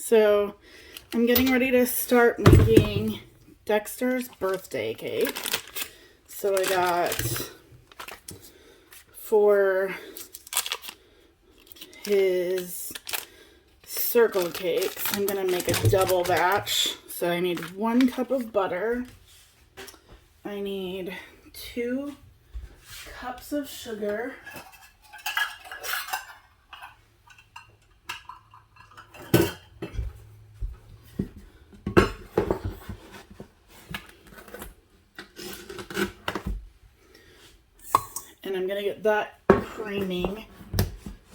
So I'm getting ready to start making Dexter's birthday cake. So I got for his circle cakes, I'm gonna make a double batch. So I need 1 cup of butter. I need 2 cups of sugar. And I'm gonna get that creaming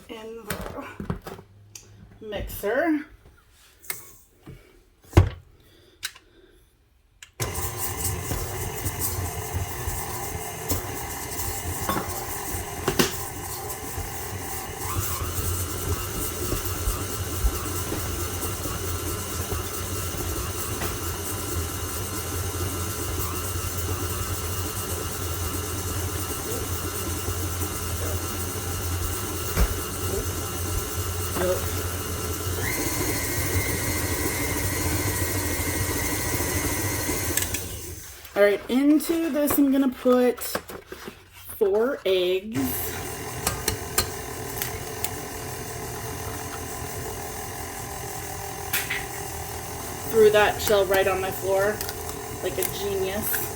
in the mixer. All right, into this I'm gonna put 4 eggs. Threw that shell right on my floor like a genius.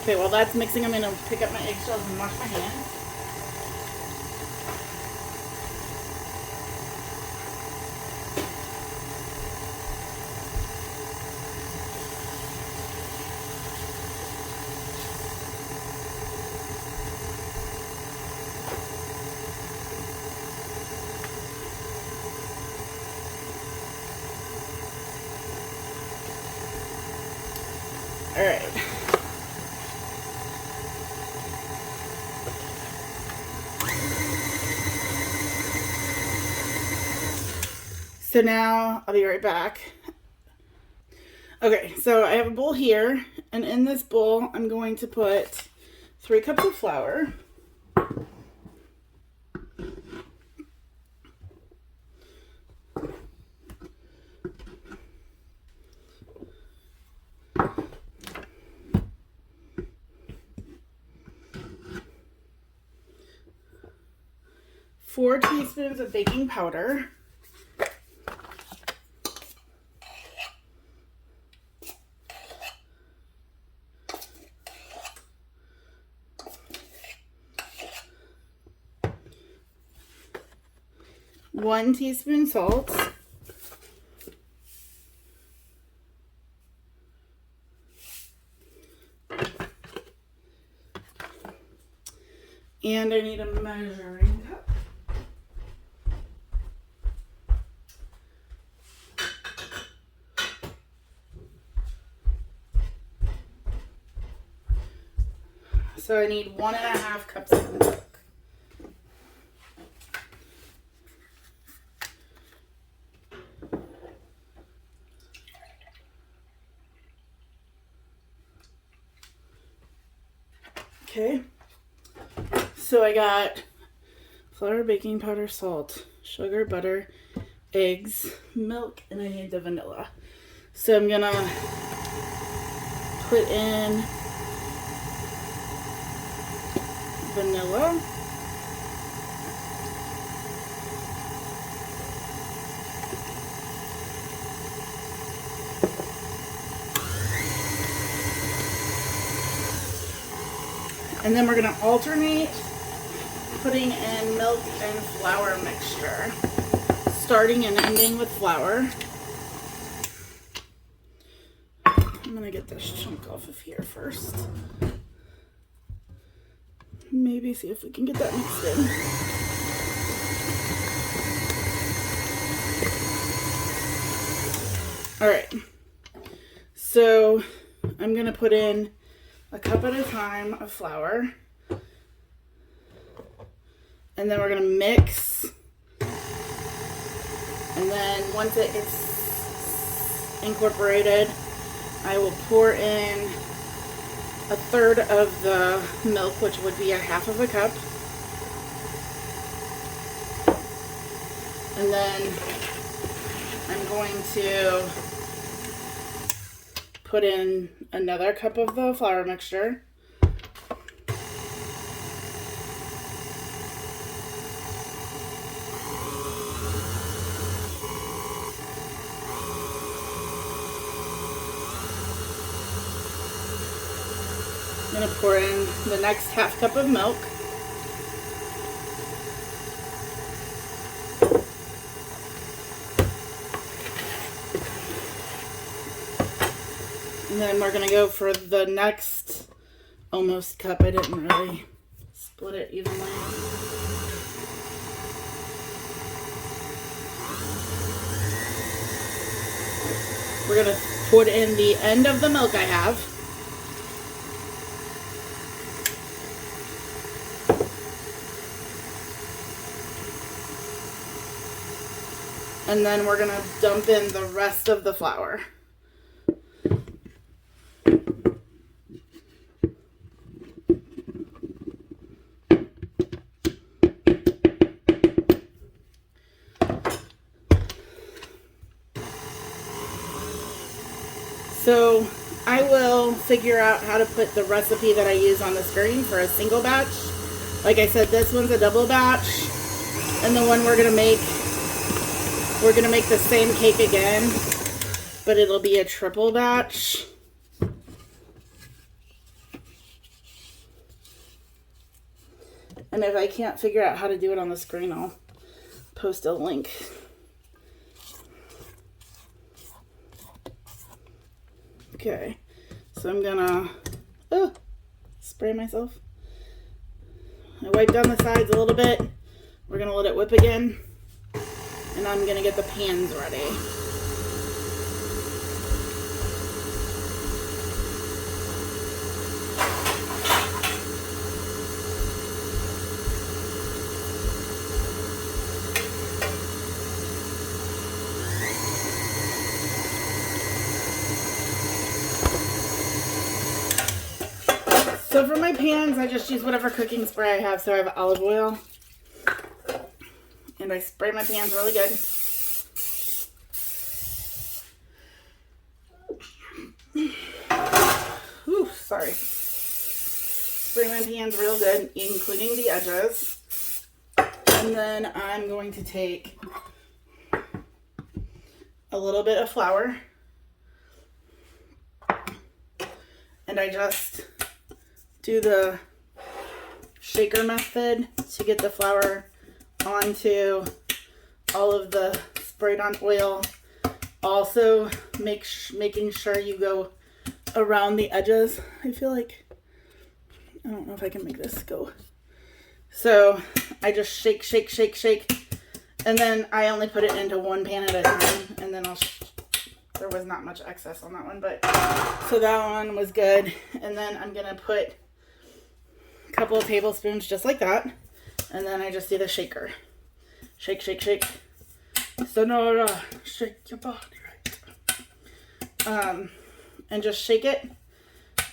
Okay, while that's mixing, I'm going to pick up my eggshells and wash my hands. All right. So now I'll be right back. Okay, so I have a bowl here, and in this bowl I'm going to put 3 cups of flour. Four teaspoons of baking powder. 1 teaspoon salt. And I need a measuring cup. So I need 1.5 cups of milk. Okay, so I got flour, baking powder, salt, sugar, butter, eggs, milk, and I need the vanilla. So I'm gonna put in vanilla. And then we're going to alternate putting in milk and flour mixture, starting and ending with flour. I'm going to get this chunk off of here first. Maybe see if we can get that mixed in. All right, so I'm going to put in a cup at a time of flour, and then we're going to mix, and then once it gets incorporated, I will pour in a third of the milk, which would be a half of a cup. And then I'm going to put in another cup of the flour mixture. I'm going to pour in the next half cup of milk. And then we're going to go for the next almost cup. I didn't really split it evenly. We're going to put in the end of the milk I have. And then we're going to dump in the rest of the flour. So I will figure out how to put the recipe that I use on the screen for a single batch. Like I said, this one's a double batch. And the one we're going to make the same cake again, but it'll be a triple batch. And if I can't figure out how to do it on the screen, I'll post a link. Okay, so I'm gonna spray myself. I wipe down the sides a little bit. We're gonna let it whip again. And I'm going to get the pans ready. So for my pans, I just use whatever cooking spray I have. So I have olive oil. And I spray my pans really good. Ooh, sorry. Spray my pans real good, including the edges. And then I'm going to take a little bit of flour. And I just do the shaker method to get the flour onto all of the sprayed on oil. Also making sure you go around the edges. I feel like, I don't know if I can make this go. So I just shake, shake, shake, shake. And then I only put it into one pan at a time. And then there was not much excess on that one, but so that one was good. And then I'm gonna put a couple of tablespoons just like that. And then I just do the shaker. Shake, shake, shake. Sonora, shake your body right. And just shake it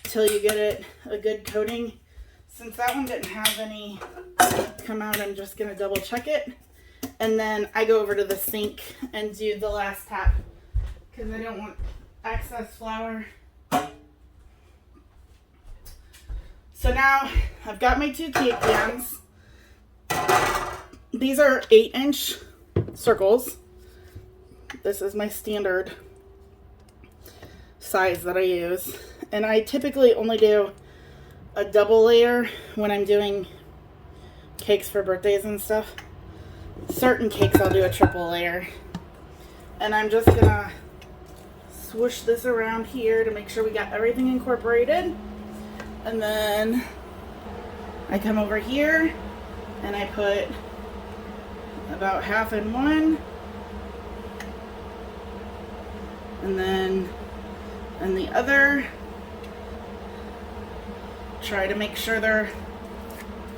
till you get it a good coating. Since that one didn't have any come out, I'm just gonna double check it. And then I go over to the sink and do the last tap because I don't want excess flour. So now I've got my two cake pans. These are 8-inch circles. This is my standard size that I use. And I typically only do a double layer when I'm doing cakes for birthdays and stuff. Certain cakes I'll do a triple layer. And I'm just gonna swoosh this around here to make sure we got everything incorporated. And then I come over here and I put about half in one, and then in the other, try to make sure they're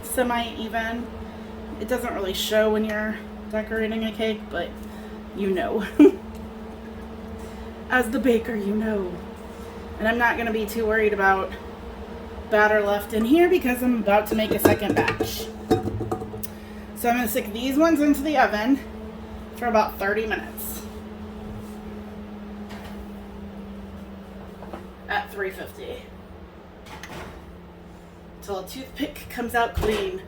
semi-even. It doesn't really show when you're decorating a cake, but you know. As the baker, you know. And I'm not going to be too worried about batter left in here because I'm about to make a second batch. So I'm going to stick these ones into the oven for about 30 minutes at 350 until a toothpick comes out clean.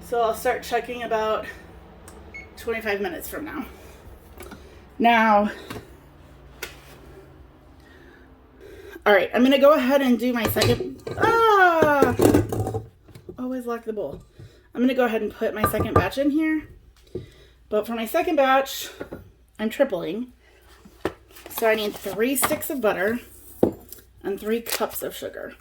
So I'll start checking about 25 minutes from now. Now, all right, I'm gonna go ahead and do my second, always lock the bowl. I'm gonna go ahead and put my second batch in here. But for my second batch, I'm tripling. So I need 3 sticks of butter and 3 cups of sugar.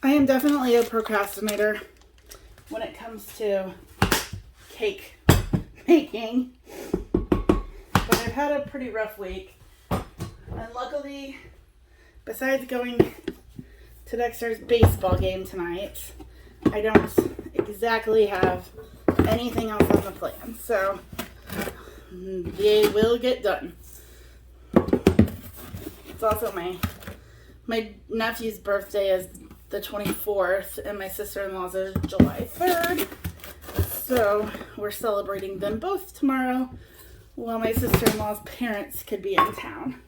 I am definitely a procrastinator when it comes to cake making, but I've had a pretty rough week, and luckily, besides going to Dexter's baseball game tonight, I don't exactly have anything else on the plan, so they will get done. It's also my nephew's birthday is the 24th, and my sister-in-law's is July 3rd. So we're celebrating them both tomorrow while my sister-in-law's parents could be in town.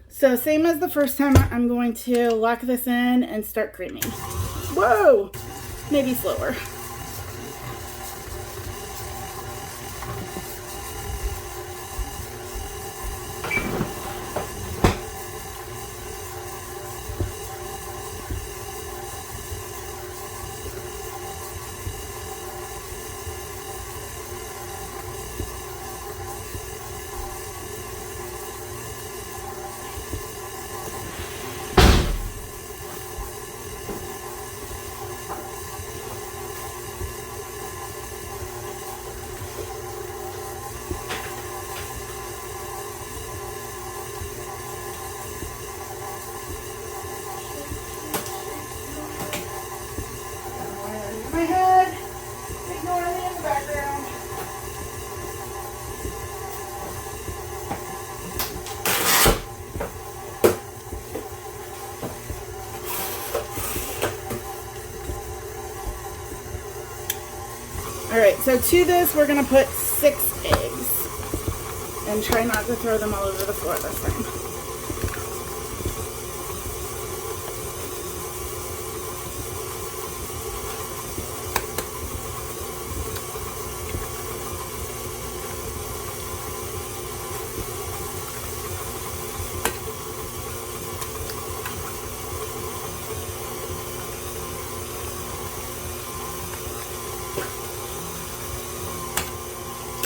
So same as the first time, I'm going to lock this in and start creaming. Whoa! Maybe slower. My head, ignore me in the background. All right, so to this, we're gonna put 6 eggs and try not to throw them all over the floor this time.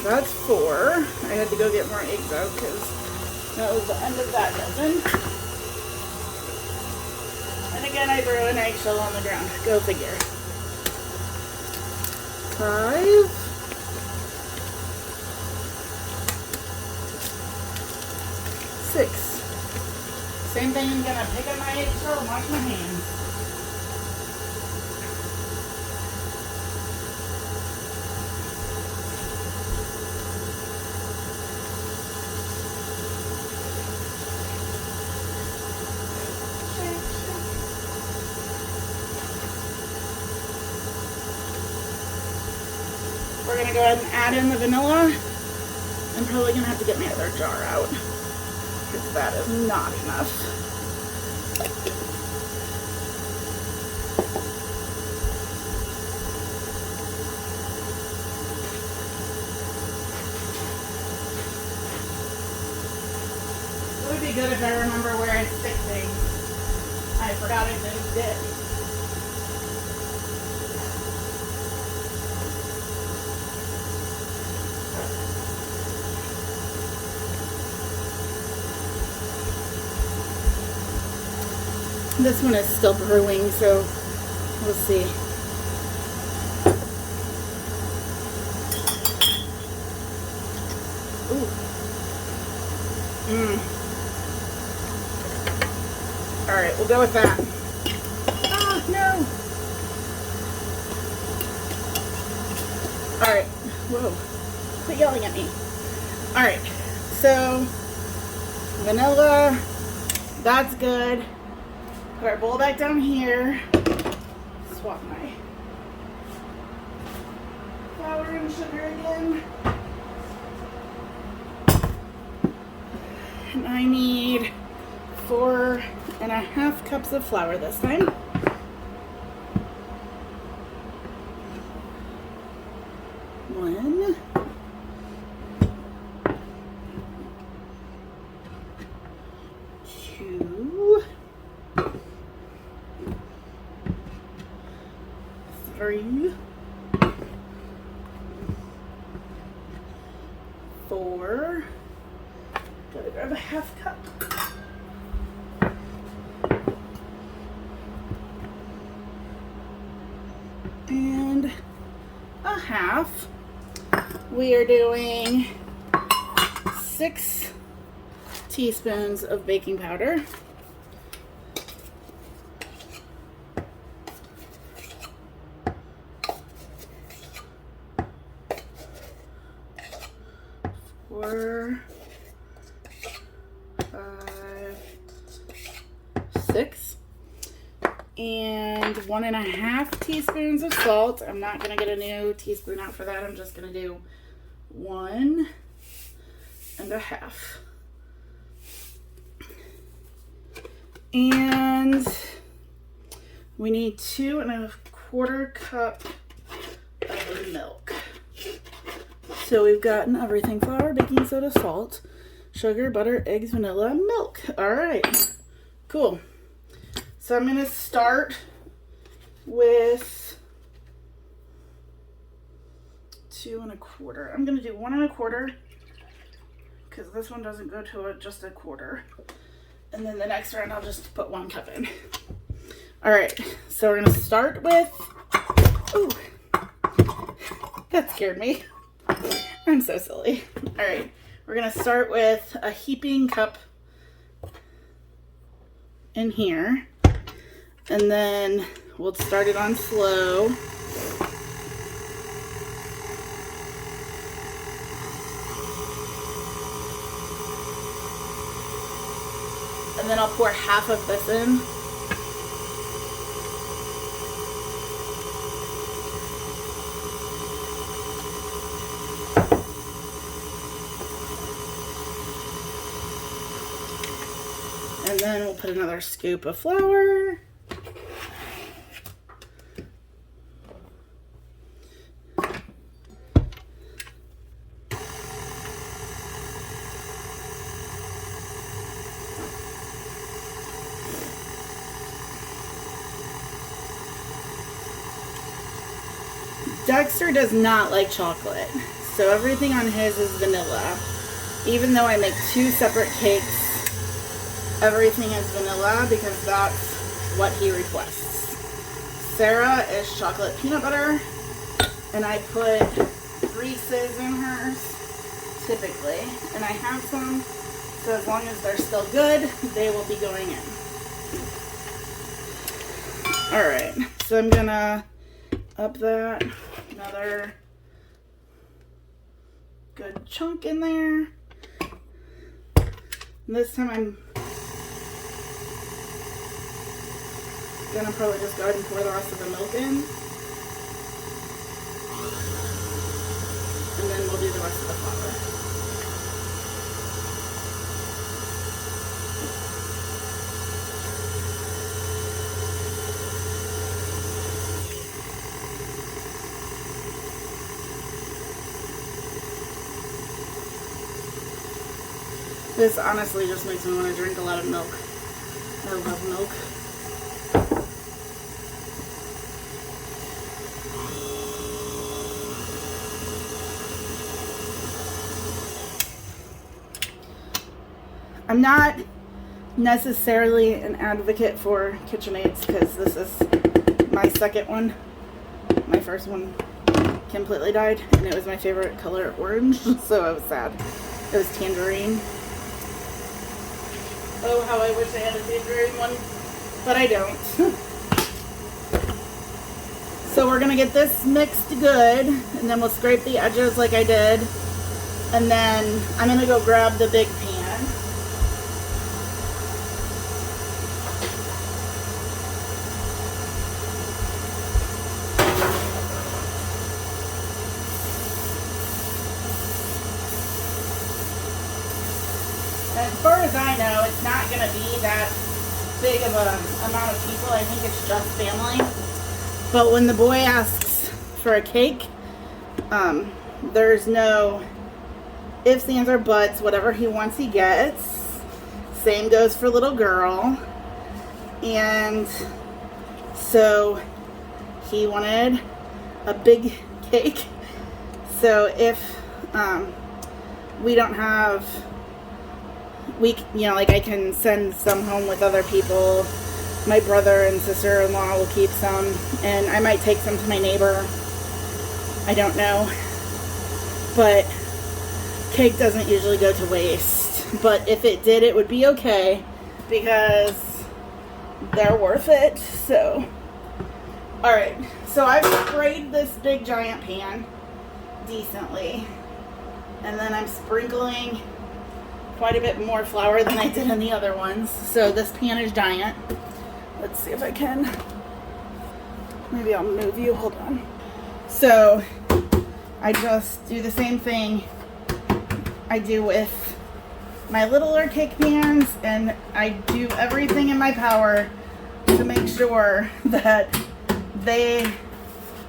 That's 4. I had to go get more eggs out because that was the end of that dozen. And again, I threw an eggshell on the ground. Go figure. 5. 6. Same thing, I'm gonna pick up my eggshell and wash my hands. We're going to go ahead and add in the vanilla. I'm probably going to have to get my other jar out because that is not enough. It would be good if I remember where I stick things. I forgot I did. This one is still brewing, so we'll see. Ooh. All right, we'll go with that. Ah, no. All right. Whoa. Quit yelling at me. All right. So, vanilla. That's good. Put our bowl back down here. Swap my flour and sugar again. And I need 4.5 cups of flour this time. One. Two. 3. 4. Gotta grab a 1/2 cup. And 1/2. We are doing 6 teaspoons of baking powder. 4, 5, 6, and 1.5 teaspoons of salt. I'm not gonna get a new teaspoon out for that. I'm just gonna do 1.5. And we need 2.25 cup of milk. So we've gotten everything: flour, baking soda, salt, sugar, butter, eggs, vanilla, milk. All right, cool. So I'm going to start with 2.25. I'm going to do 1.25 because this one doesn't go to just a quarter. And then the next round I'll just put 1 cup in. All right, so we're going to start with, ooh, that scared me. I'm so silly. All right, we're gonna start with a heaping cup in here, and then we'll start it on slow. And then I'll pour 1/2 of this in. And then we'll put another scoop of flour. Dexter does not like chocolate, so everything on his is vanilla. Even though I make 2 separate cakes, everything is vanilla because that's what he requests. Sarah is chocolate peanut butter, and I put Reese's in hers, typically. And I have some, so as long as they're still good, they will be going in. Alright, so I'm gonna up that, another good chunk in there. And this time I'm gonna probably just go ahead and pour the rest of the milk in. And then we'll do the rest of the flour. This honestly just makes me want to drink a lot of milk. I love milk. I'm not necessarily an advocate for KitchenAids because this is my second one. My first one completely died, and it was my favorite color, orange, so I was sad. It was tangerine. Oh, how I wish I had a tangerine one, but I don't. So we're gonna get this mixed good, and then we'll scrape the edges like I did, and then I'm gonna go grab the big pan. As far as I know, it's not going to be that big of an amount of people. I think it's just family. But when the boy asks for a cake, there's no ifs, ands, or buts. Whatever he wants, he gets. Same goes for little girl. And so he wanted a big cake. So if we don't have... like I can send some home with other people. My brother and sister-in-law will keep some, and I might take some to my neighbor. I don't know. But cake doesn't usually go to waste. But if it did, it would be okay because they're worth it. So, alright. So I've sprayed this big giant pan decently. And then I'm sprinkling quite a bit more flour than I did in the other ones. So this pan is giant. Let's see if I can. Maybe I'll move you. Hold on. So I just do the same thing I do with my littler cake pans, and I do everything in my power to make sure that they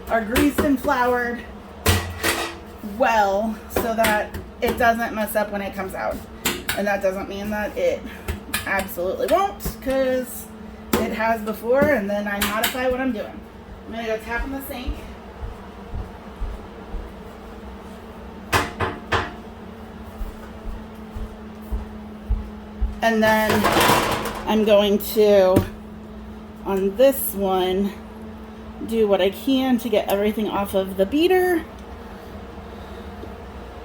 are greased and floured well so that it doesn't mess up when it comes out. And that doesn't mean that it absolutely won't, because it has before, and then I modify what I'm doing. I'm going to go tap in the sink. And then I'm going to, on this one, do what I can to get everything off of the beater,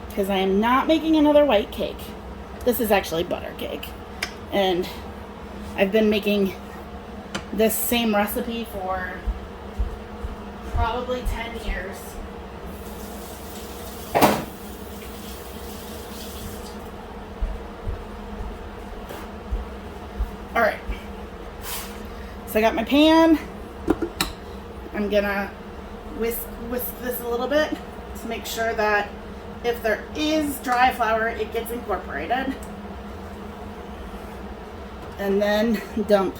because I am not making another white cake. This is actually butter cake, and I've been making this same recipe for probably 10 years. Alright, so I got my pan. I'm gonna whisk this a little bit to make sure that if there is dry flour, it gets incorporated. And then dump.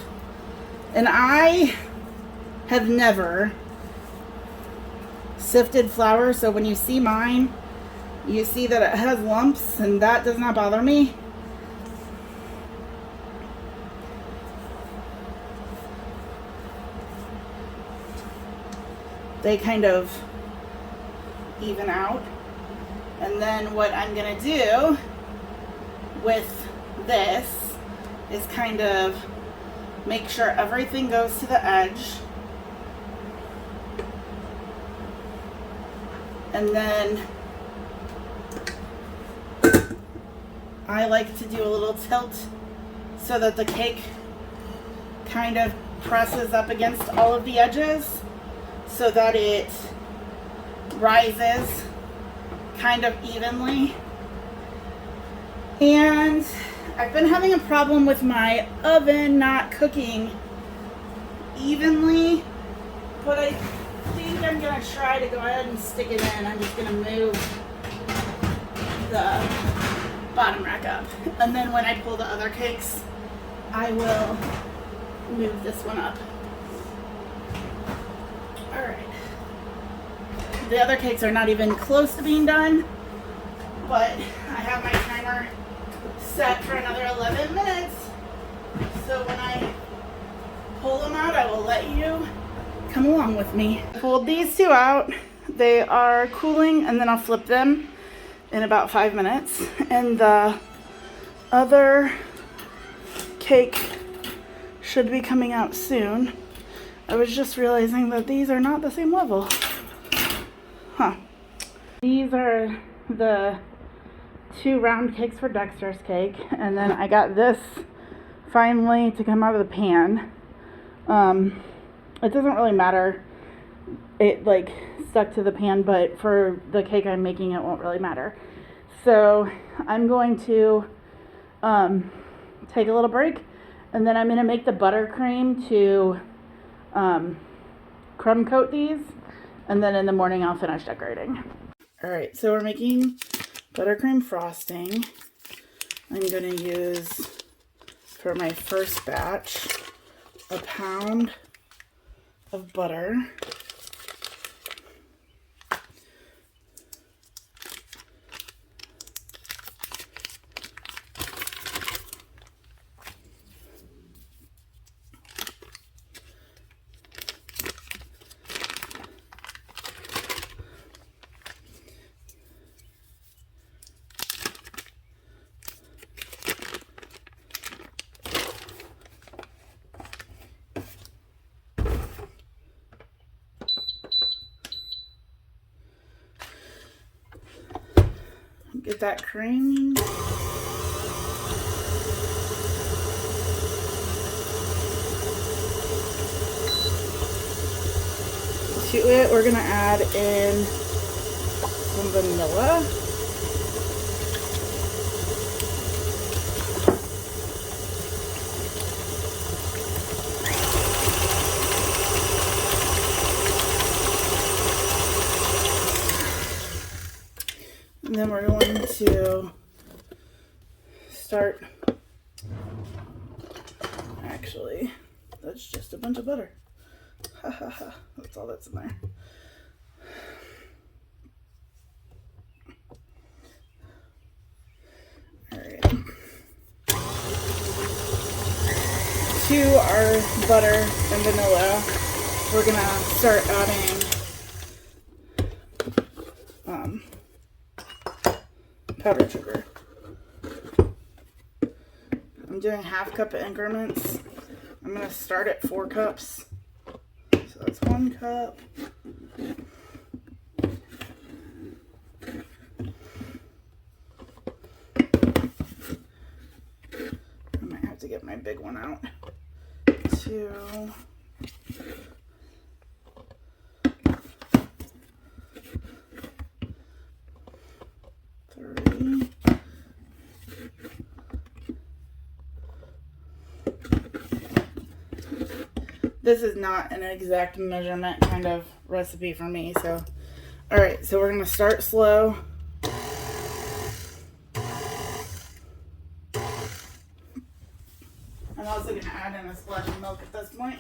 And I have never sifted flour, so when you see mine, you see that it has lumps, and that does not bother me. They kind of even out. And then what I'm going to do with this is kind of make sure everything goes to the edge. And then I like to do a little tilt so that the cake kind of presses up against all of the edges so that it rises kind of evenly. And I've been having a problem with my oven not cooking evenly, but I think I'm going to try to go ahead and stick it in. I'm just going to move the bottom rack up, and then when I pull the other cakes, I will move this one up. Alright. The other cakes are not even close to being done, but I have my timer set for another 11 minutes. So when I pull them out, I will let you come along with me. I pulled these two out. They are cooling, and then I'll flip them in about 5 minutes. And the other cake should be coming out soon. I was just realizing that these are not the same level. Huh. These are the 2 round cakes for Dexter's cake, and then I got this finally to come out of the pan. It doesn't really matter. It like stuck to the pan, but for the cake I'm making, it won't really matter. So I'm going to take a little break, and then I'm going to make the buttercream to crumb coat these, and then in the morning I'll finish decorating. Alright, so we're making buttercream frosting. I'm going to use, for my first batch, a pound of butter. Get that cream. To it, we're going to add in some vanilla. And then we're going to start, actually, that's just a bunch of butter. Ha ha ha, that's all that's in there. Alright. To our butter and vanilla, we're going to start adding powdered sugar. I'm doing 1/2 cup increments. I'm going to start at 4 cups. So that's 1 cup. I might have to get my big one out. 2. 3. This is not an exact measurement kind of recipe for me, so. Alright, so we're going to start slow. I'm also going to add in a splash of milk at this point.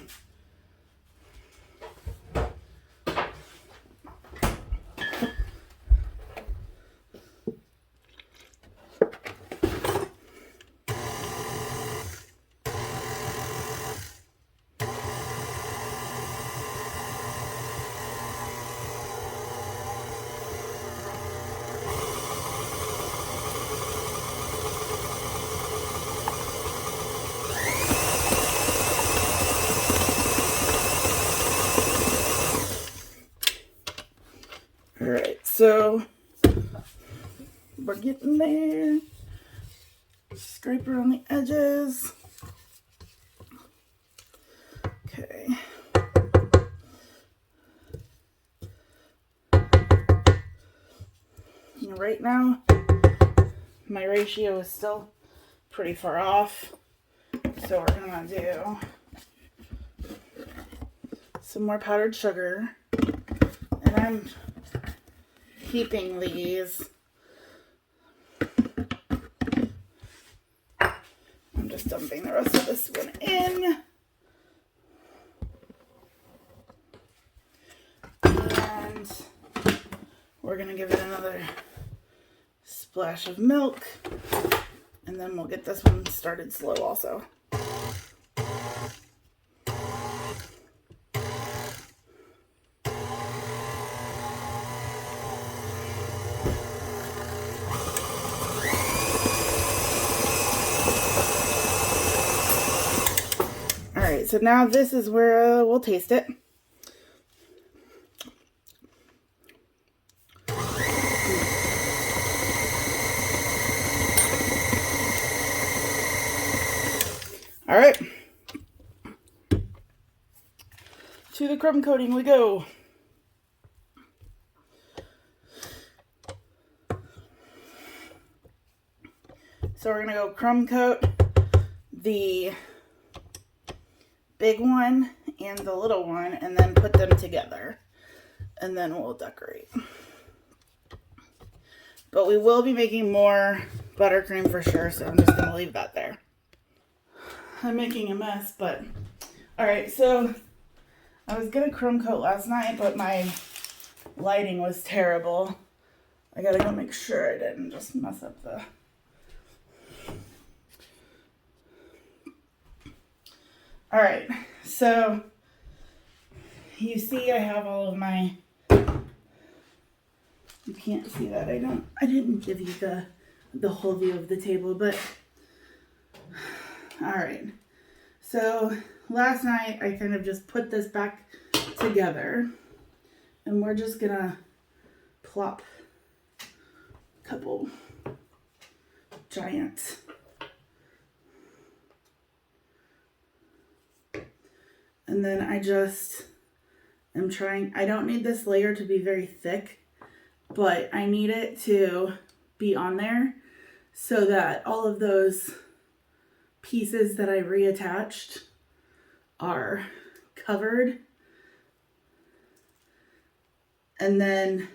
Alright, so we're getting there. Scrape around the edges. Okay. And right now, my ratio is still pretty far off. So we're gonna do some more powdered sugar. And I'm heaping these. I'm just dumping the rest of this one in. And we're going to give it another splash of milk. And then we'll get this one started slow also. so now this is where we'll taste it. All right. To the crumb coating we go. So we're gonna go crumb coat the big one and the little one and then put them together. And then we'll decorate. But we will be making more buttercream for sure, so I'm just gonna leave that there. I'm making a mess, but all right, so I was gonna crumb coat last night, but my lighting was terrible. I gotta go make sure I didn't just mess up the... All right, so you see I have all of my... You can't see that. I didn't give you the whole view of the table, but all right. So last night I kind of just put this back together and we're just gonna plop a couple giant and then I just am trying, I don't need this layer to be very thick, but I need it to be on there so that all of those pieces that I reattached are covered. And then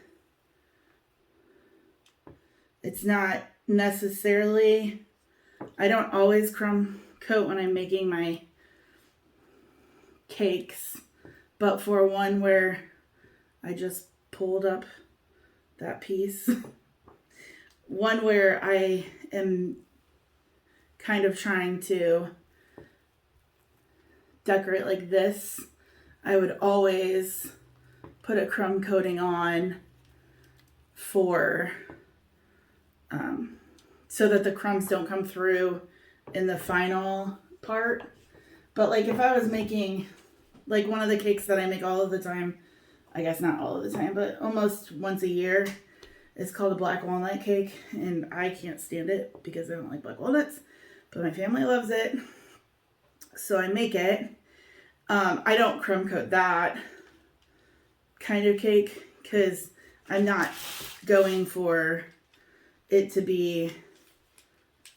it's not necessarily, I don't always crumb coat when I'm making my cakes, but for one where I just pulled up that piece, one where I am kind of trying to decorate like this, I would always put a crumb coating on for so that the crumbs don't come through in the final part. But like if I was making like one of the cakes that I make all of the time, I guess not all of the time, but almost once a year, is called a black walnut cake, and I can't stand it because I don't like black walnuts, but my family loves it, so I make it. I don't crumb coat that kind of cake because I'm not going for it to be,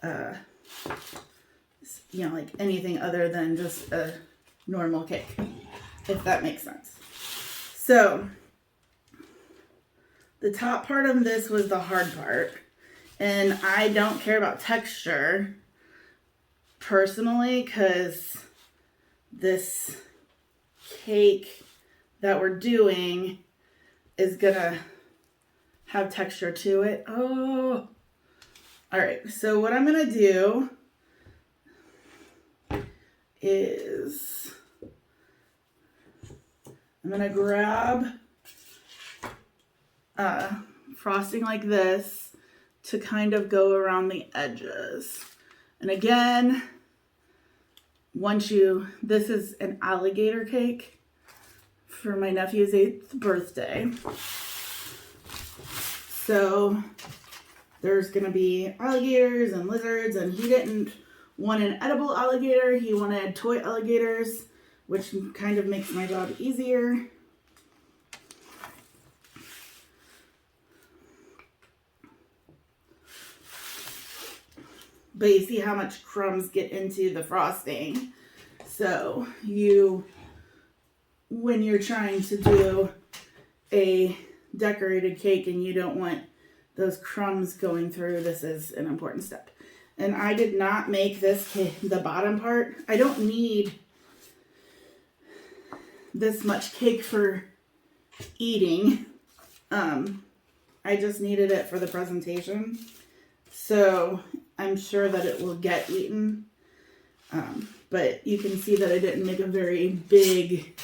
you know, like anything other than just a normal cake, if that makes sense. So the top part of this was the hard part, and I don't care about texture personally because this cake that we're doing is gonna have texture to it. Oh, all right. So what I'm gonna do is I'm gonna grab frosting like this to kind of go around the edges. And again, this is an alligator cake for my nephew's 8th birthday. So there's gonna be alligators and lizards, and he didn't want an edible alligator, he wanted toy alligators, which kind of makes my job easier. But you see how much crumbs get into the frosting. So when you're trying to do a decorated cake and you don't want those crumbs going through, this is an important step. And I did not make this cake, the bottom part. I don't need this much cake for eating. I just needed it for the presentation. So I'm sure that it will get eaten. But you can see that I didn't make a very big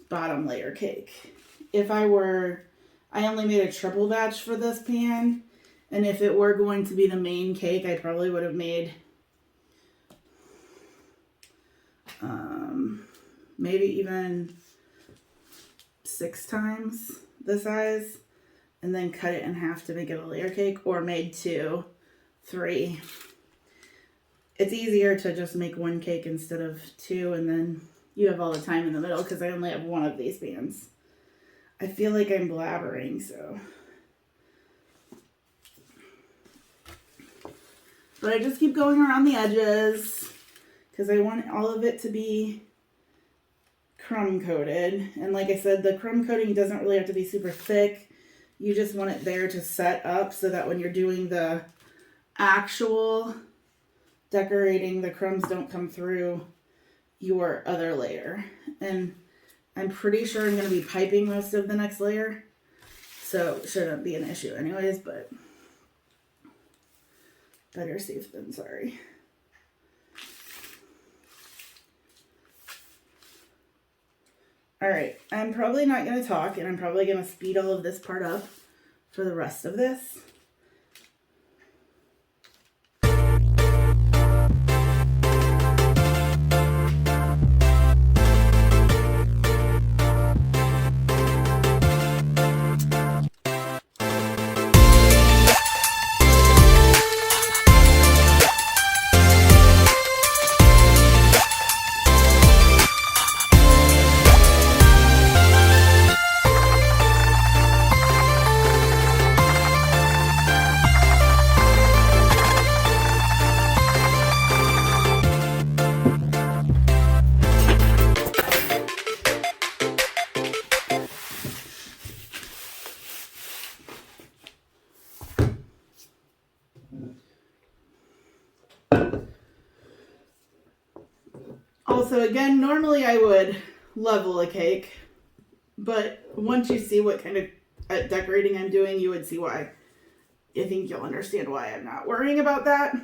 bottom layer cake. I only made a triple batch for this pan. And if it were going to be the main cake, I probably would have made, maybe even 6 times the size, and then cut it in half to make it a layer cake, or made 2, 3. It's easier to just make 1 cake instead of 2, and then you have all the time in the middle because I only have 1 of these pans. I feel like I'm blabbering, so. But I just keep going around the edges because I want all of it to be crumb coated. And like I said, the crumb coating doesn't really have to be super thick. You just want it there to set up so that when you're doing the actual decorating, the crumbs don't come through your other layer. And I'm pretty sure I'm going to be piping most of the next layer, so it shouldn't be an issue anyways, but better safe than sorry. All right, I'm probably not going to talk, and I'm probably going to speed all of this part up for the rest of this. Also, again, normally I would level a cake, but once you see what kind of decorating I'm doing, you would see why. I think you'll understand why I'm not worrying about that.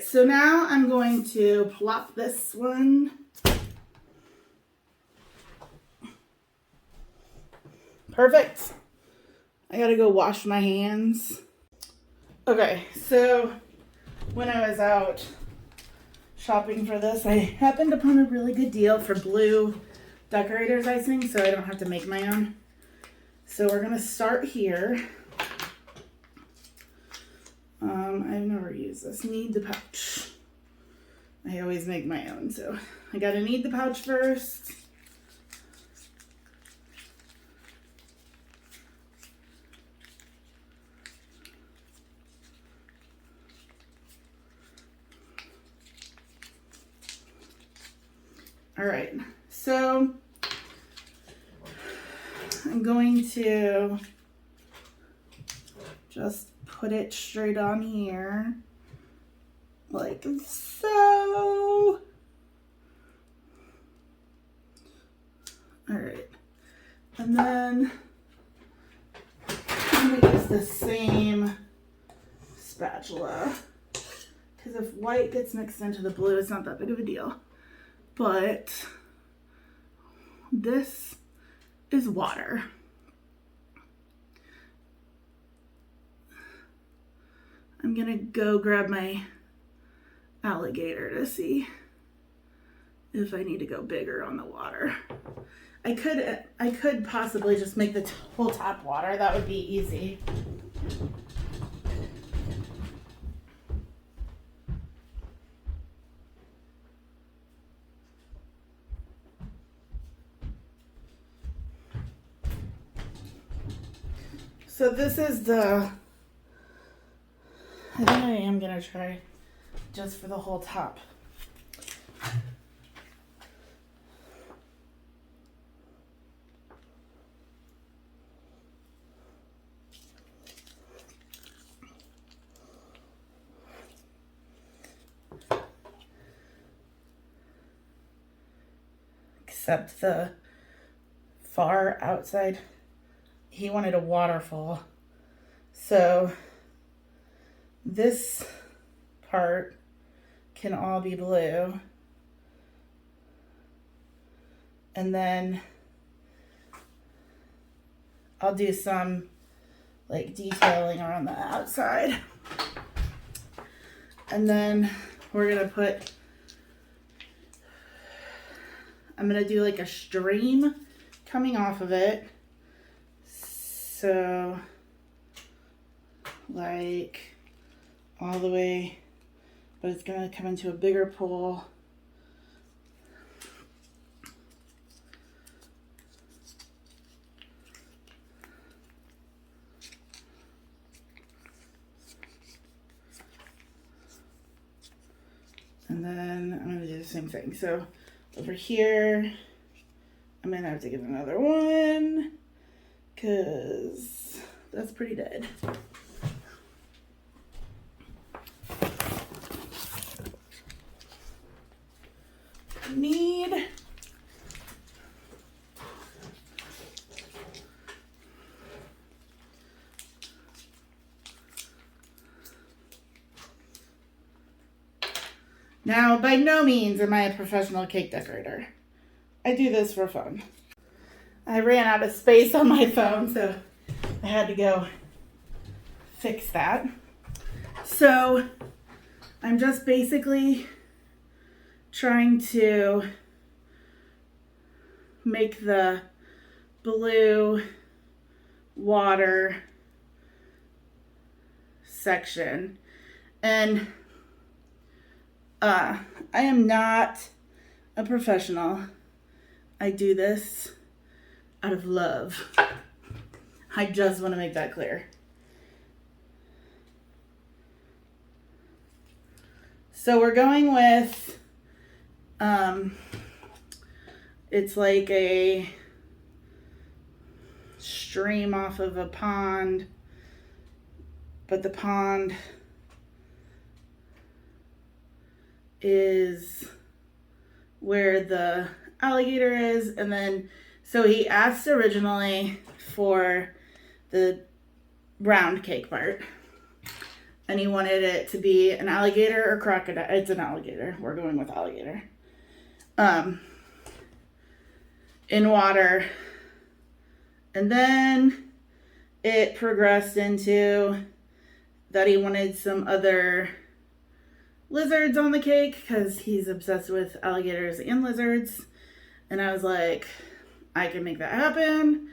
So now I'm going to plop this one perfect. I gotta go wash my hands. Okay, so when I was out shopping for this, I happened upon a really good deal for blue decorators icing, so I don't have to make my own. So we're gonna start here. I've never used this. Knead the pouch. I always make my own, so I gotta knead the pouch first. All right, so I'm going to just put it straight on here, like so. All right, And then I'm gonna use the same spatula, because if white gets mixed into the blue, it's not that big of a deal. But this is water. I'm gonna go grab my alligator to see if I need to go bigger on the water. I could possibly just make the whole top water. That would be easy. So this is I think I am gonna try just for the whole top. Except the far outside, he wanted a waterfall. So this part can all be blue. And then I'll do some like detailing around the outside. And then we're gonna I'm gonna do like a stream coming off of it. So like all the way, but it's gonna come into a bigger pool. And then I'm gonna do the same thing. So over here, I'm gonna have to get another one because that's pretty dead. Need now, by no means am I a professional cake decorator. I do this for fun. I ran out of space on my phone, so I had to go fix that. So I'm just basically trying to make the blue water section. And I am not a professional. I do this out of love. I just want to make that clear. So we're going with, it's like a stream off of a pond, but the pond is where the alligator is. And then, so he asked originally for the round cake part, and he wanted it to be an alligator or crocodile. It's an alligator. We're going with alligator. In water. And then it progressed into that he wanted some other lizards on the cake because he's obsessed with alligators and lizards. And I was like, I can make that happen.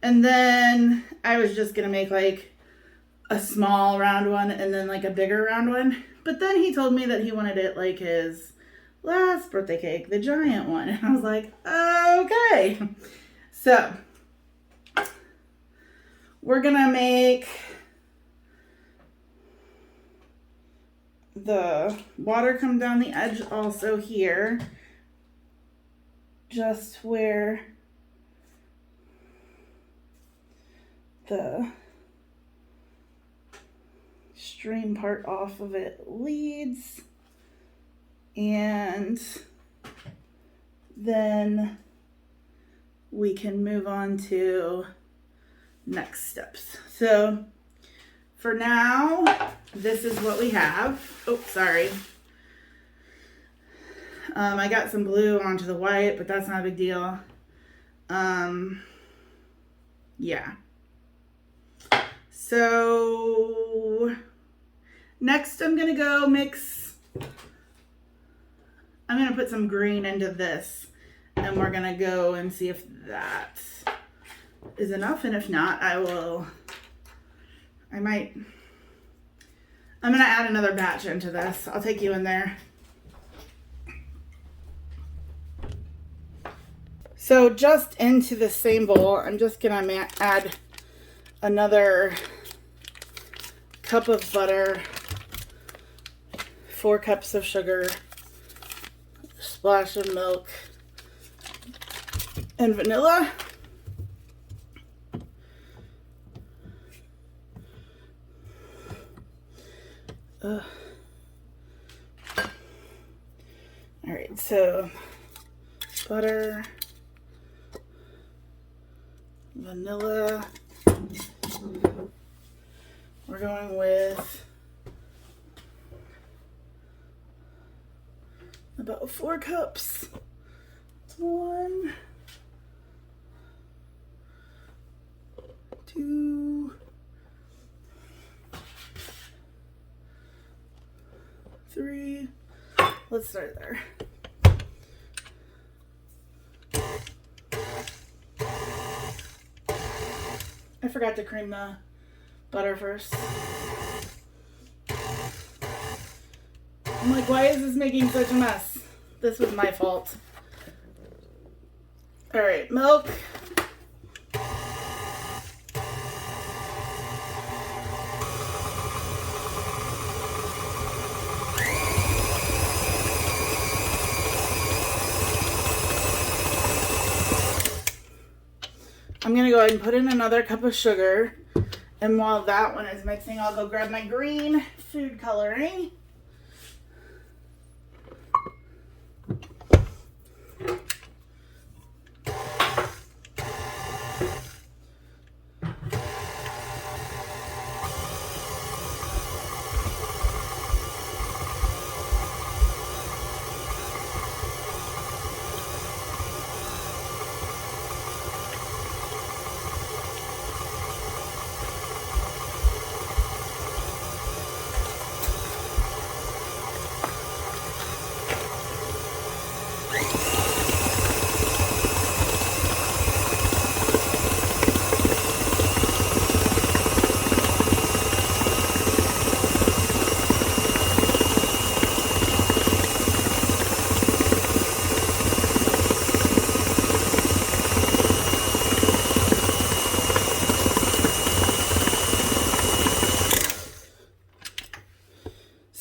And then I was just gonna make like a small round one and then like a bigger round one. But then he told me that he wanted it like his last birthday cake, the giant one. And I was like, okay. So we're gonna make the water come down the edge also here, just where the stream part off of it leads. And then we can move on to next steps. So for now, this is what we have. Oh, sorry. I got some blue onto the white, but that's not a big deal. Yeah. So next I'm going to go I'm going to put some green into this, and we're going to go and see if that is enough. And if not, I'm going to add another batch into this. I'll take you in there. So just into the same bowl, I'm just going to add another cup of butter, 4 cups of sugar, splash of milk, and vanilla. All right, so butter, vanilla. We're going with about 4 cups. 1, 2, 3. Let's start there. I forgot to cream the butter first. I'm like, why is this making such a mess? This was my fault. All right, milk. I'm gonna go ahead and put in another cup of sugar. And while that one is mixing, I'll go grab my green food coloring.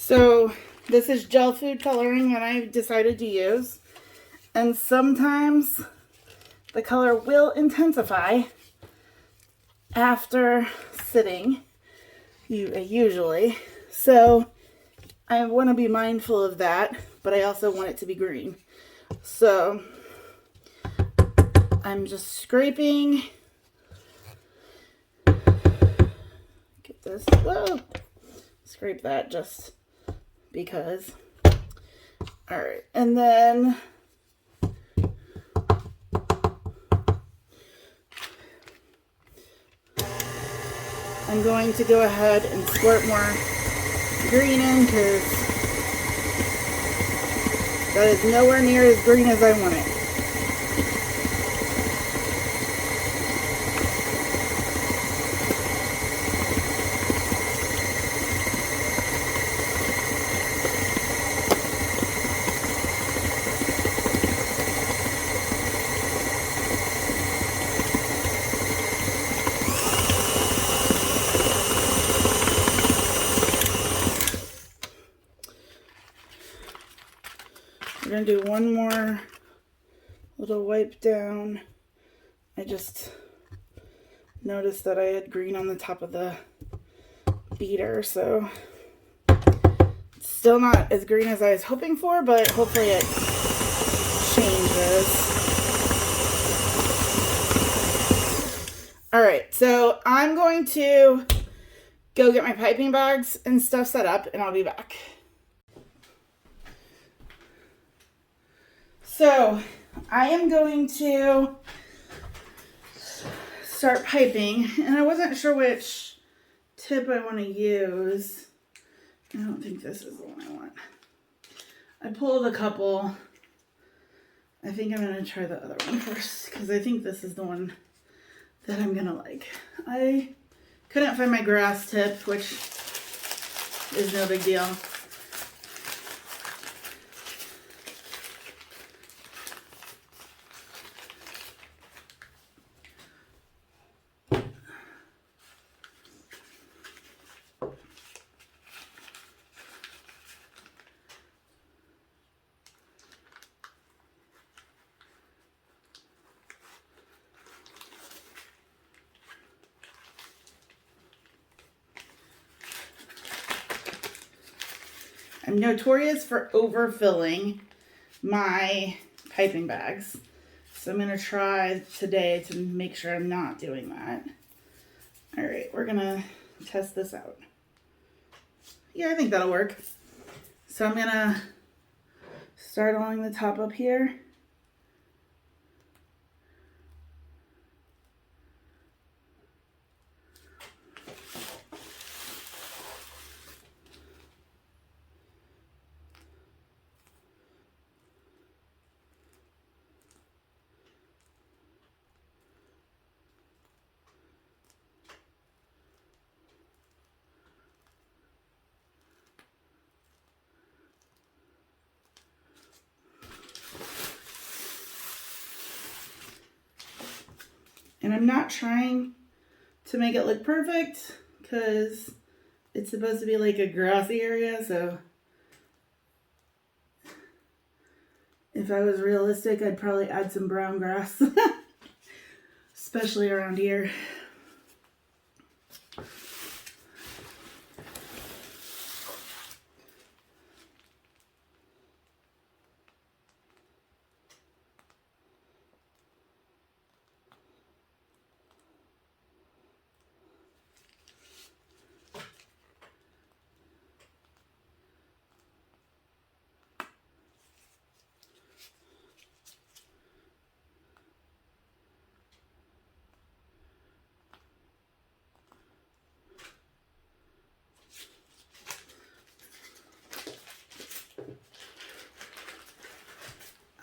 So this is gel food coloring that I decided to use. And sometimes the color will intensify after sitting, usually. So I want to be mindful of that, but I also want it to be green. So I'm just scraping. Get this. Whoa. Scrape that just because. All right, and then I'm going to go ahead and squirt more green in because that is nowhere near as green as I want it. We're going to do one more little wipe down. I just noticed that I had green on the top of the beater, so it's still not as green as I was hoping for, but hopefully it changes. All right, so I'm going to go get my piping bags and stuff set up, and I'll be back. So I am going to start piping, and I wasn't sure which tip I want to use. I don't think this is the one I want. I pulled a couple. I think I'm going to try the other one first, because I think this is the one that I'm going to like. I couldn't find my grass tip, which is no big deal. I'm notorious for overfilling my piping bags. So I'm going to try today to make sure I'm not doing that. All right, we're going to test this out. Yeah, I think that'll work. So I'm going to start along the top up here. And I'm not trying to make it look perfect because it's supposed to be like a grassy area. So if I was realistic, I'd probably add some brown grass, especially around here.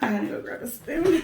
I'm gonna go grab a spoon.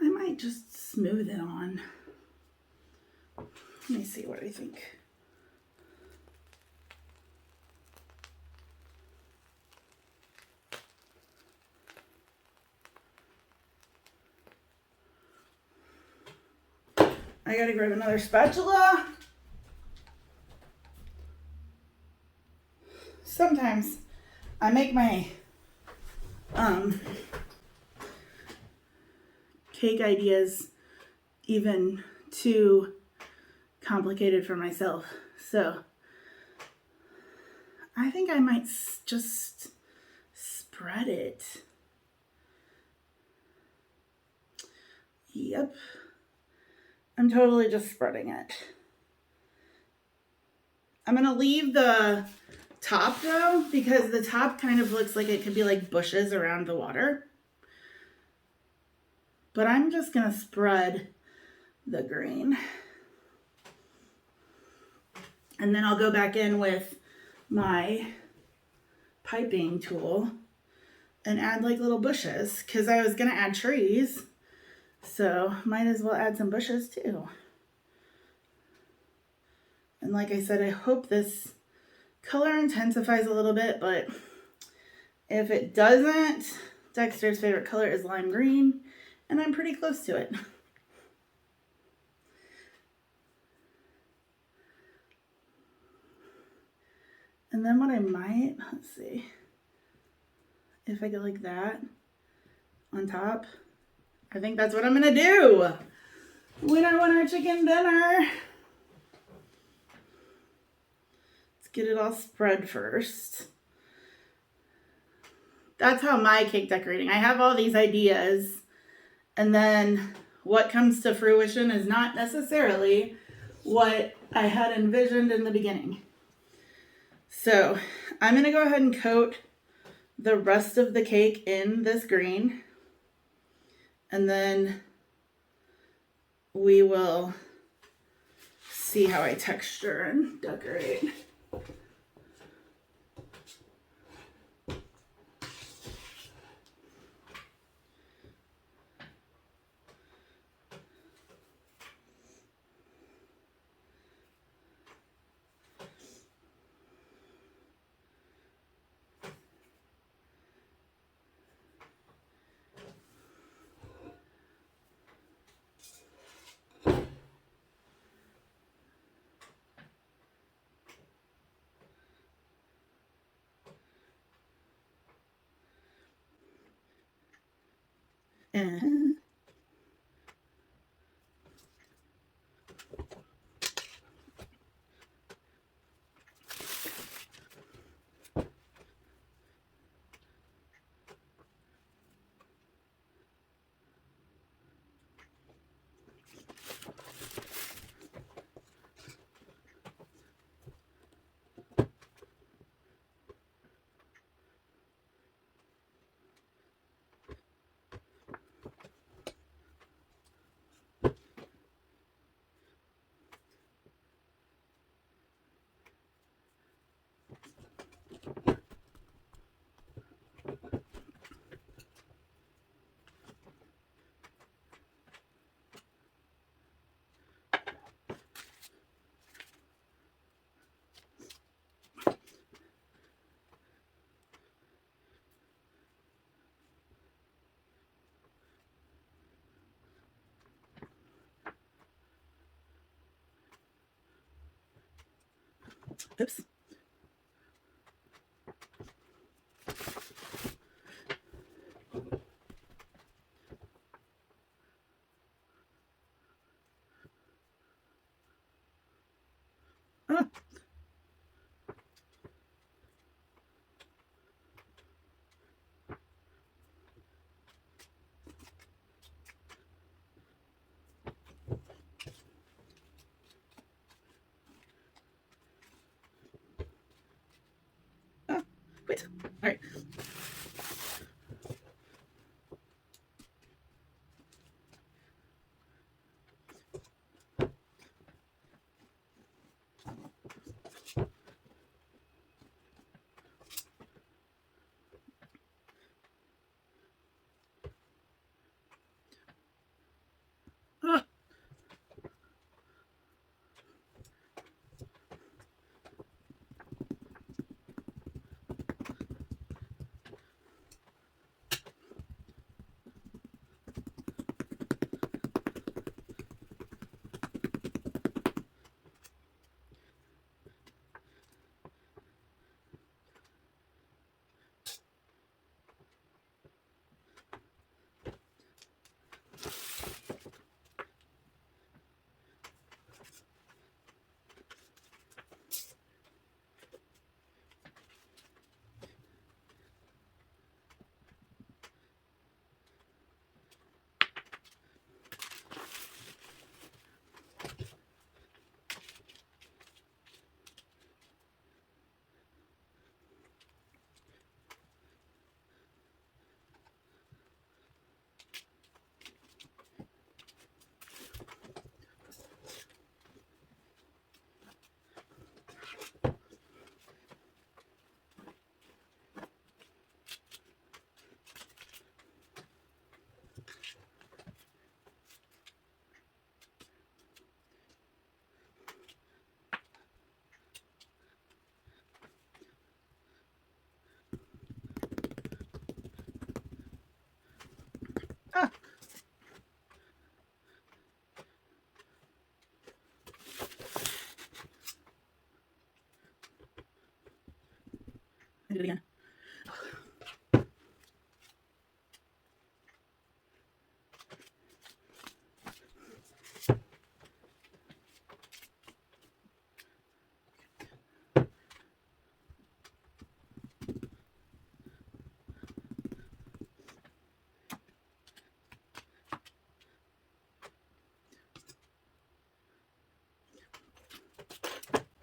I might just smooth it on. Let me see what I think. I gotta grab another spatula. Sometimes I make my cake ideas even too complicated for myself. So I think I might just spread it. Yep. I'm totally just spreading it. I'm going to leave the top though, because the top kind of looks like it could be like bushes around the water. But I'm just gonna spread the green. And then I'll go back in with my piping tool and add like little bushes, because I was gonna add trees. So might as well add some bushes too. And like I said, I hope this color intensifies a little bit, but if it doesn't, Dexter's favorite color is lime green, and I'm pretty close to it. And then what I might, let's see, if I go like that on top, I think that's what I'm gonna do. Winner, chicken dinner. Let's get it all spread first. That's how my cake decorating, I have all these ideas, and then what comes to fruition is not necessarily what I had envisioned in the beginning. So I'm gonna go ahead and coat the rest of the cake in this green, and then we will see how I texture and decorate. And oops. Ah. Ah. Wait. All right. Ah.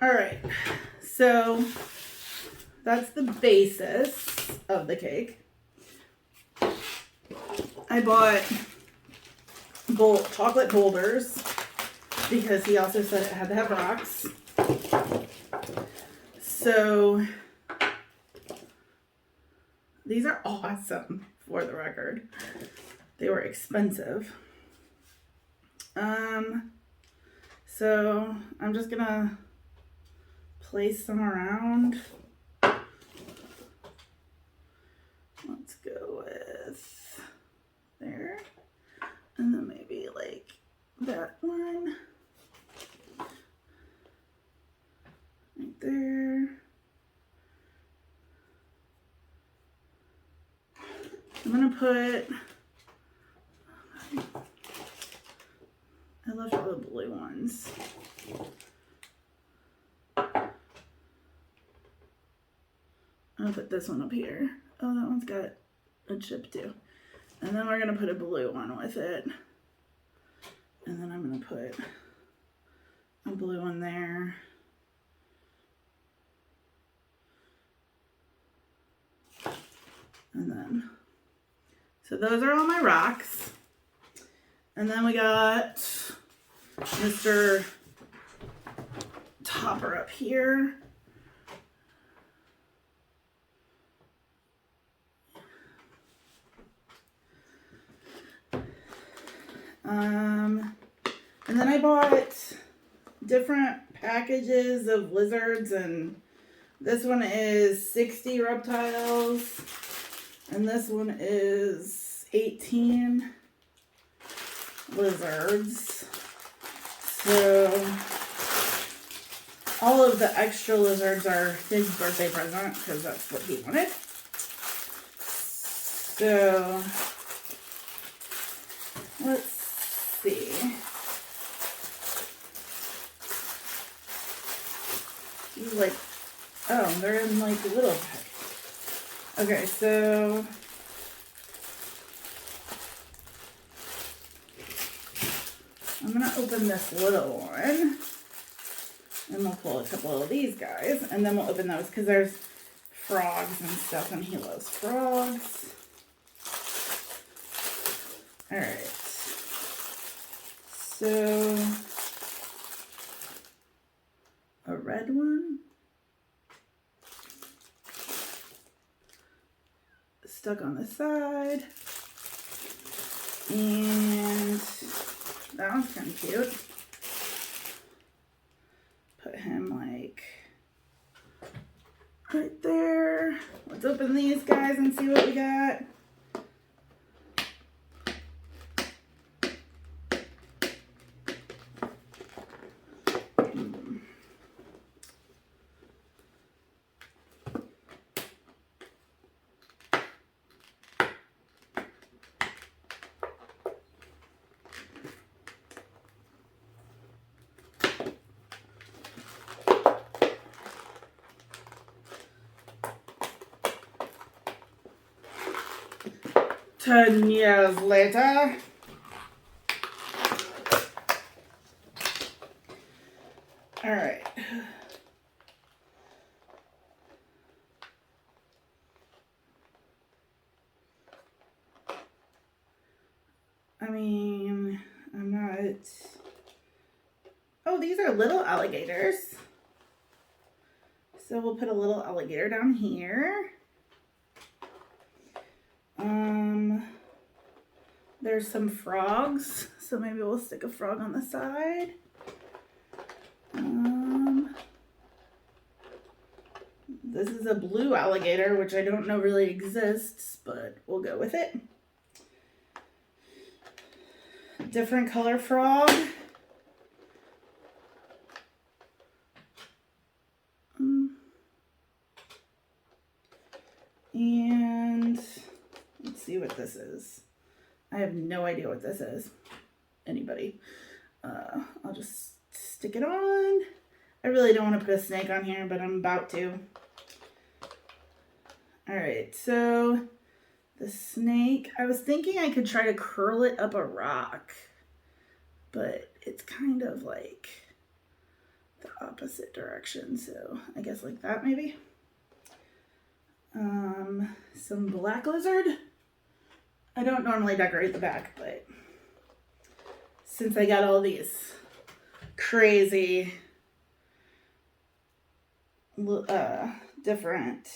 All right, so that's the basis of the cake. I bought chocolate boulders because he also said it had to have rocks. So these are awesome, for the record. They were expensive. So I'm just gonna place them around. Let's go with there. And then maybe like that one. Right there. I'm gonna put, I left all the blue ones. I'll put this one up here. Oh, that one's got a chip too. And then we're gonna put a blue one with it. And then I'm gonna put a blue one there. And then, so those are all my rocks. And then we got Mr. Topper up here. And then I bought different packages of lizards, and this one is 60 reptiles, and this one is 18 lizards. So all of the extra lizards are his birthday present because that's what he wanted. So let's see. He's like, oh, they're in like a little pack. Okay, so I'm gonna open this little one, and we'll pull a couple of these guys, and then we'll open those because there's frogs and stuff, and he loves frogs. All right. So a red one stuck on the side, and that one's kind of cute. Put him like right there. Let's open these guys and see what we got. Ten years later. All right. I mean, I'm not... Oh, these are little alligators. So we'll put a little alligator down here. There's some frogs, so maybe we'll stick a frog on the side. This is a blue alligator, which I don't know really exists, but we'll go with it. Different color frog. And let's see what this is. I have no idea what this is. Anybody? I'll just stick it on. I really don't want to put a snake on here, but I'm about to. All right, so the snake, I was thinking I could try to curl it up a rock, but it's kind of like the opposite direction. So I guess like that maybe. Some black lizard. I don't normally decorate the back, but since I got all these crazy different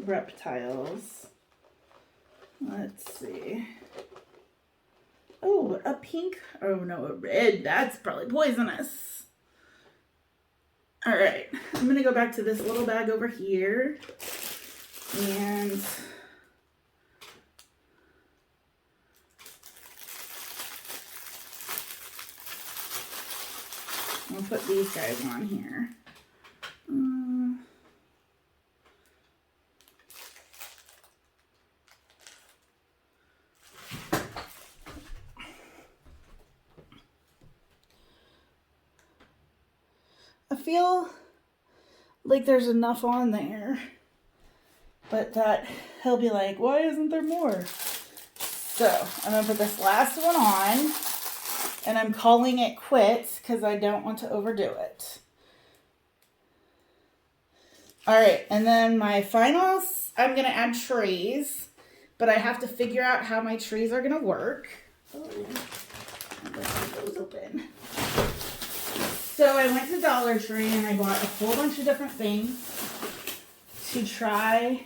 reptiles. Let's see. Oh, a pink. Oh no, a red. That's probably poisonous. All right, I'm gonna go back to this little bag over here and I'll put these guys on here. I feel like there's enough on there, but that he'll be like, why isn't there more? So I'm gonna put this last one on, and I'm calling it quits because I don't want to overdo it. All right, and then my finals, I'm gonna add trees, but I have to figure out how my trees are gonna work. Oh, I'm gonna leave those open. So I went to Dollar Tree and I bought a whole bunch of different things to try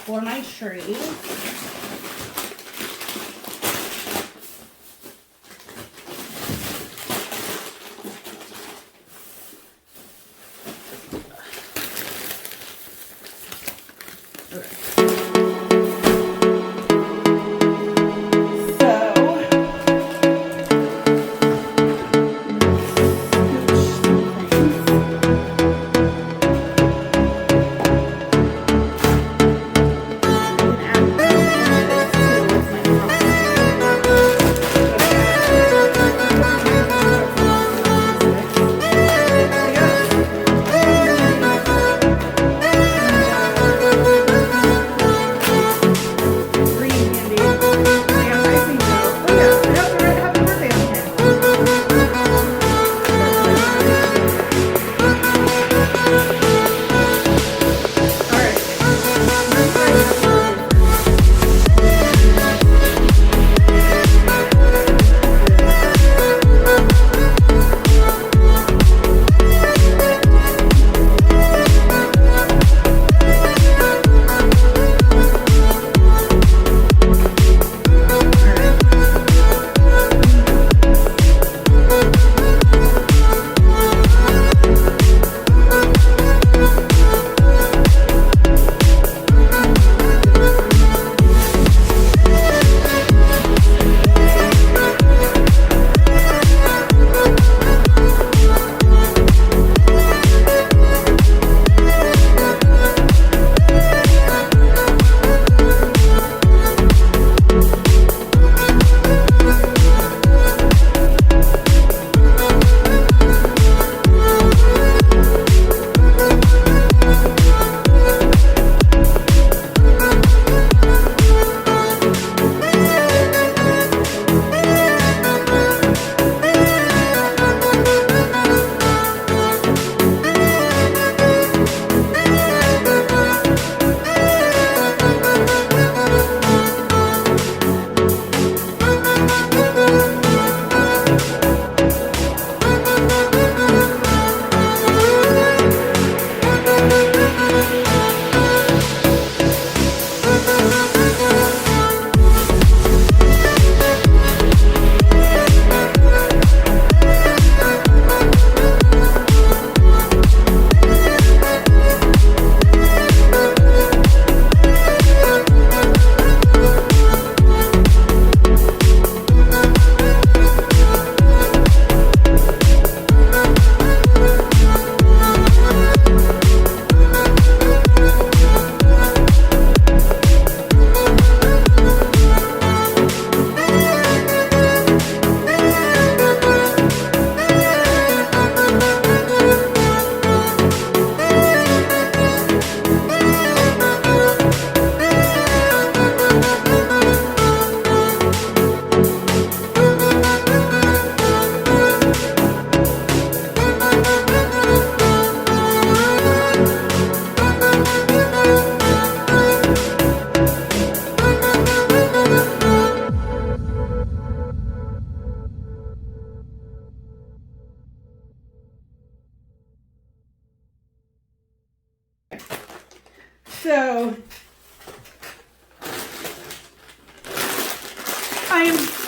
for my tree.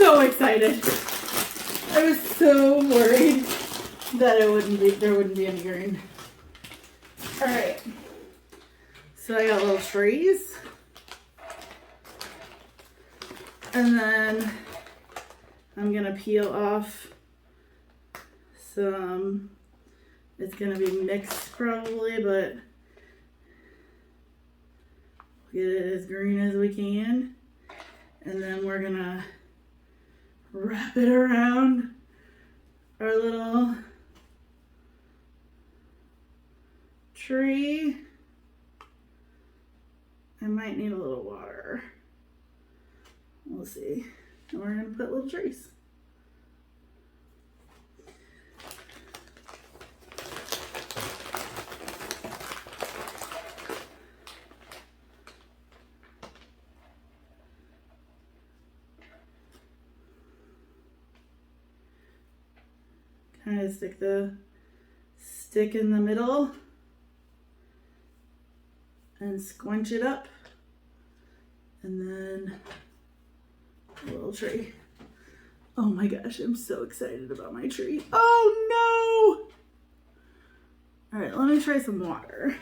so excited. I was so worried that there wouldn't be any green. All right. So I got little trees. And then I'm gonna peel off some, it's gonna be mixed probably, but get it as green as we can. And then we're gonna wrap it around our little tree. I might need a little water. We'll see. And we're gonna put little trees. Kind of stick the stick in the middle and squinch it up, and then a little tree. Oh my gosh, I'm so excited about my tree. Oh no! All right, let me try some water.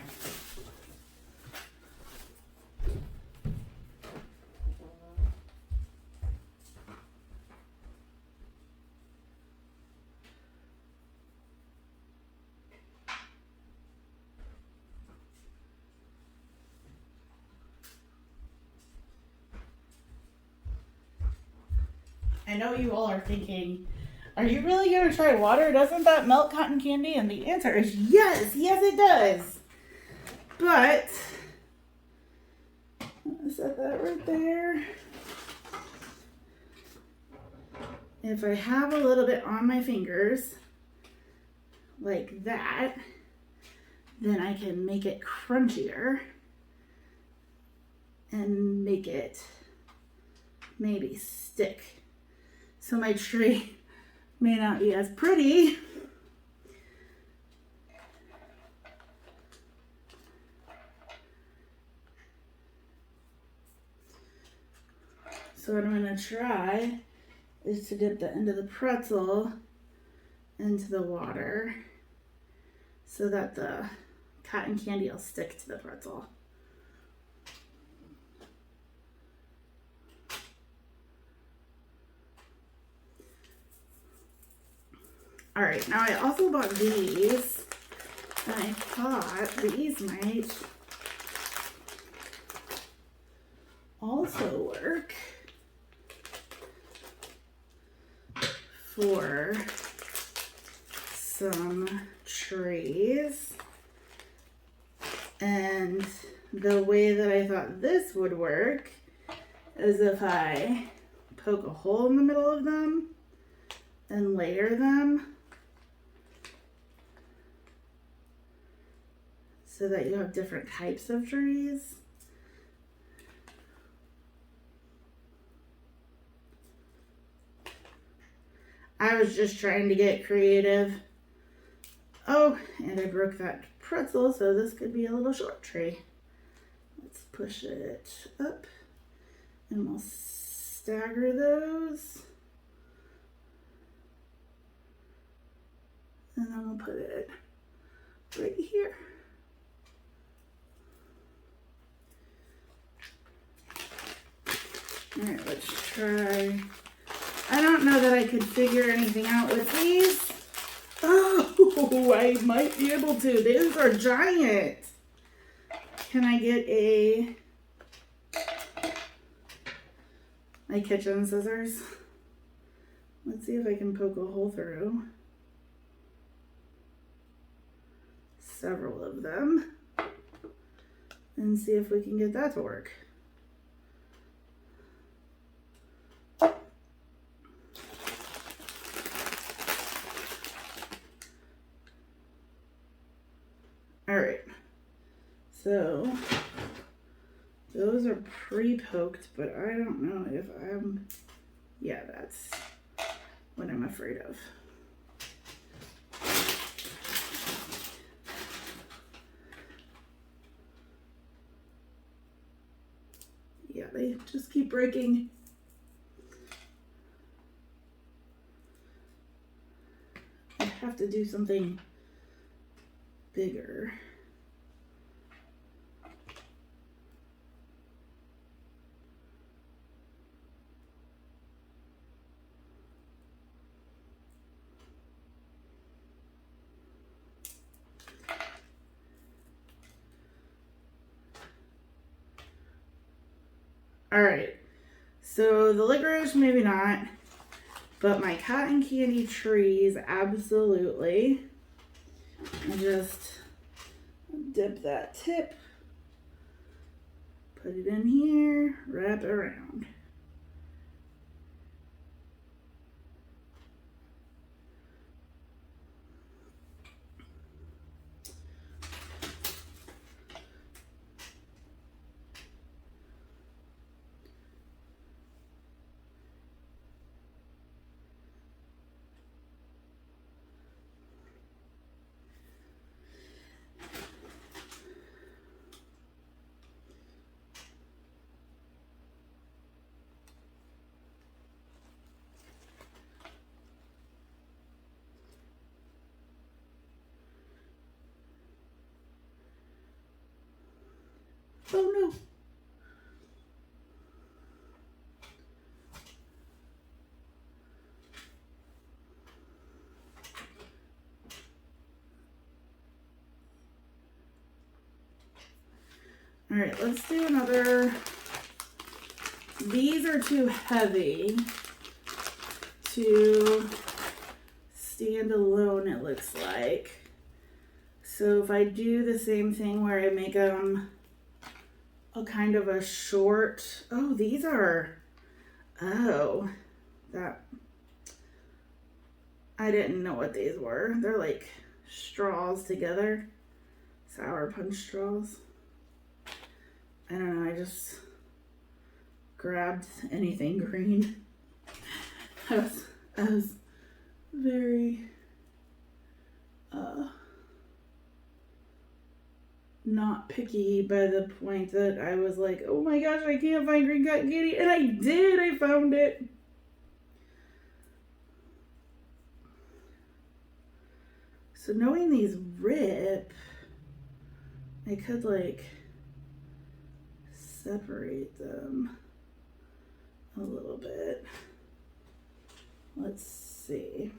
I know you all are thinking, are you really going to try water? Doesn't that melt cotton candy? And the answer is yes. Yes, it does. But, I'll set that right there. If I have a little bit on my fingers, like that, then I can make it crunchier and make it maybe stick. So my tree may not be as pretty. So what I'm going to try is to dip the end of the pretzel into the water so that the cotton candy will stick to the pretzel. All right, now I also bought these, and I thought these might also work for some trees. And the way that I thought this would work is if I poke a hole in the middle of them and layer them so that you have different types of trees. I was just trying to get creative. Oh, and I broke that pretzel, so this could be a little short tree. Let's push it up and we'll stagger those. And then we'll put it right here. All right, let's try. I don't know that I could figure anything out with these. Oh, I might be able to. These are giant. Can I get my kitchen scissors? Let's see if I can poke a hole through several of them and see if we can get that to work. All right, so those are pre-poked, but I don't know if yeah, that's what I'm afraid of. Yeah, they just keep breaking. have to do something bigger. All right, so the licorice, maybe not, but my cotton candy trees, absolutely. I just dip that tip, put it in here, wrap it around. Oh no. All right, let's do another. These are too heavy to stand alone, it looks like. So if I do the same thing where I make them a kind of a short, oh, these are, oh, that, I didn't know what these were. They're like straws together, sour punch straws. I don't know, I just grabbed anything green. I was very not picky by the point that I was like, oh my gosh, I can't find green cotton candy, and I did. I found it. So knowing these rip, I could like separate them a little bit. Let's see.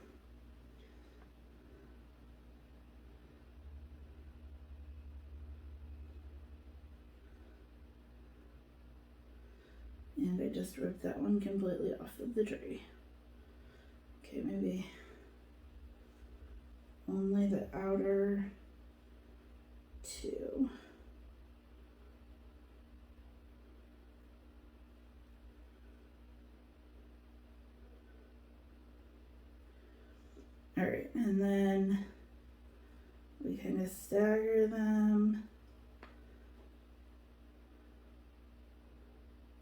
And I just ripped that one completely off of the tree. Okay, maybe only the outer two. All right, and then we kind of stagger them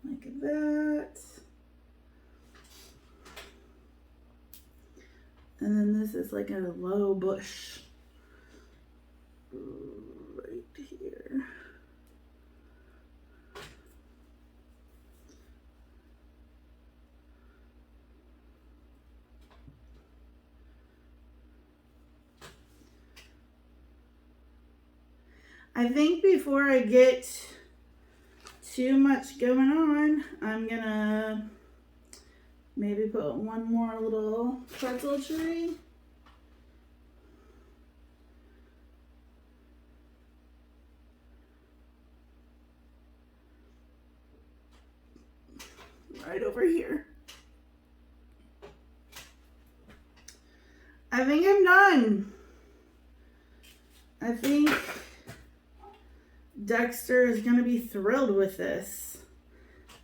like that. And then this is like a low bush right here. I think before I get too much going on, I'm gonna maybe put one more little pretzel tree. Right over here. I think I'm done. I think Dexter is going to be thrilled with this.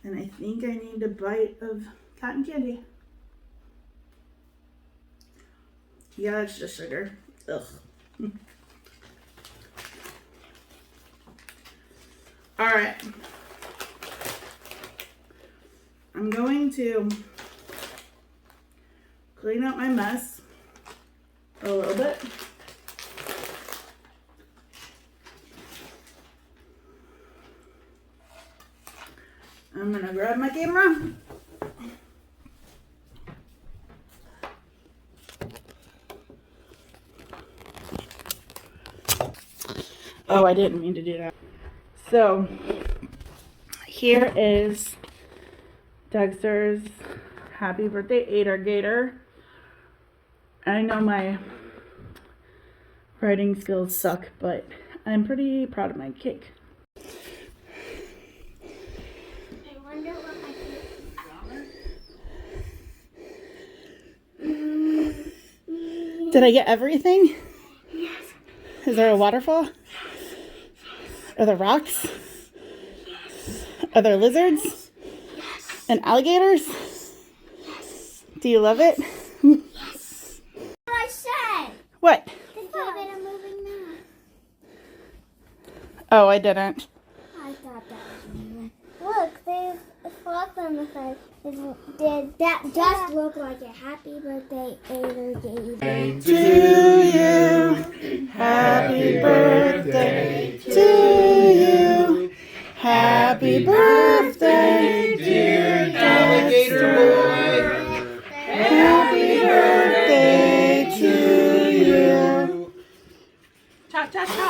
And I think I need a bite of cotton candy. Yeah, it's just sugar. Ugh. All right. I'm going to clean up my mess a little bit. I'm gonna grab my camera. Oh, I didn't mean to do that. So, here is Dexter's happy birthday alligator. I know my writing skills suck, but I'm pretty proud of my cake. I wonder what my cake. Did I get everything? Yes. Is there a waterfall? Are there rocks? Are there lizards? Yes. And alligators? Yes. Do you love it? Yes. What I said. What? The carpet are moving now. Oh, I didn't. I thought that was moving. Look, there's a frog on the side. That does look like a happy birthday alligator. To you, happy birthday to you. Happy birthday, dear Alligator Dexter. Happy birthday to you. Cha cha cha.